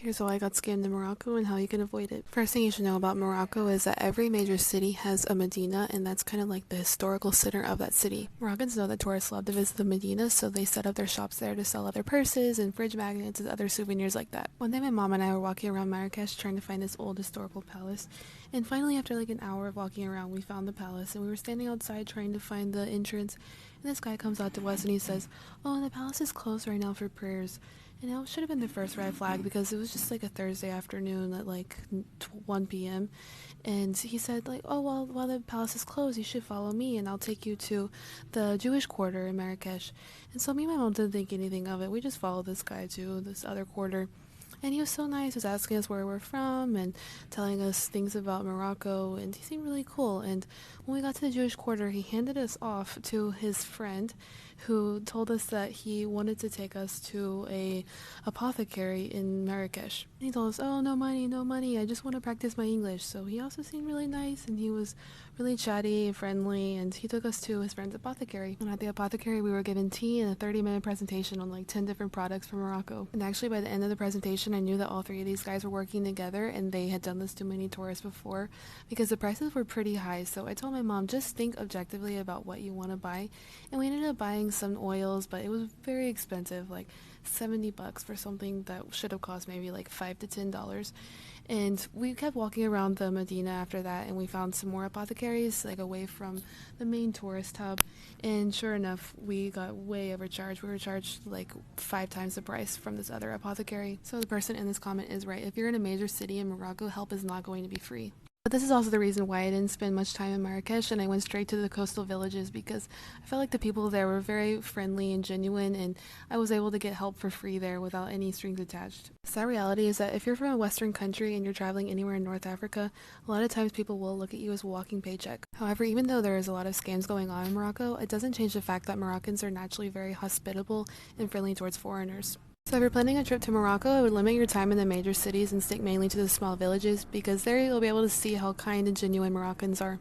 Here's how I got scammed in Morocco and how you can avoid it. First thing you should know about Morocco is that every major city has a Medina, and that's kind of like the historical center of that city. Moroccans know that tourists love to visit the Medina, so they set up their shops there to sell other purses and fridge magnets and other souvenirs like that. One day my mom and I were walking around Marrakesh trying to find this old historical palace, and finally after like an hour of walking around we found the palace, and we were standing outside trying to find the entrance, and this guy comes out to us and he says, "Oh, the palace is closed right now for prayers." And it should have been the first red flag because it was just like a Thursday afternoon at like 1 p.m. And he said like, "Oh, well, while the palace is closed, you should follow me and I'll take you to the Jewish quarter in Marrakesh." And so me and my mom didn't think anything of it. We just followed this guy to this other quarter. And he was so nice. He was asking us where we're from and telling us things about Morocco, and he seemed really cool. And when we got to the Jewish quarter, he handed us off to his friend who told us that he wanted to take us to a apothecary in Marrakesh. And he told us, "Oh, no money, no money. I just want to practice my English." So he also seemed really nice, and he was really chatty and friendly, and he took us to his friend's apothecary. And at the apothecary, we were given tea and a 30-minute presentation on like 10 different products from Morocco. And actually, by the end of the presentation, I knew that all three of these guys were working together, and they had done this to many tourists before because the prices were pretty high. So I told my mom, just think objectively about what you want to buy. And we ended up buying some oils, but it was very expensive, like $70 for something that should have cost maybe like $5 to $10. And we kept walking around the Medina after that, and we found some more apothecaries like away from the main tourist hub, and sure enough we got way overcharged. We were charged like 5 times the price from this other apothecary. So the person in this comment is right. If you're in a major city in Morocco, help is not going to be free. But this is also the reason why I didn't spend much time in Marrakesh and I went straight to the coastal villages, because I felt like the people there were very friendly and genuine, and I was able to get help for free there without any strings attached. The sad reality is that if you're from a Western country and you're traveling anywhere in North Africa, a lot of times people will look at you as a walking paycheck. However, even though there is a lot of scams going on in Morocco, it doesn't change the fact that Moroccans are naturally very hospitable and friendly towards foreigners. So if you're planning a trip to Morocco, I would limit your time in the major cities and stick mainly to the small villages, because there you'll be able to see how kind and genuine Moroccans are.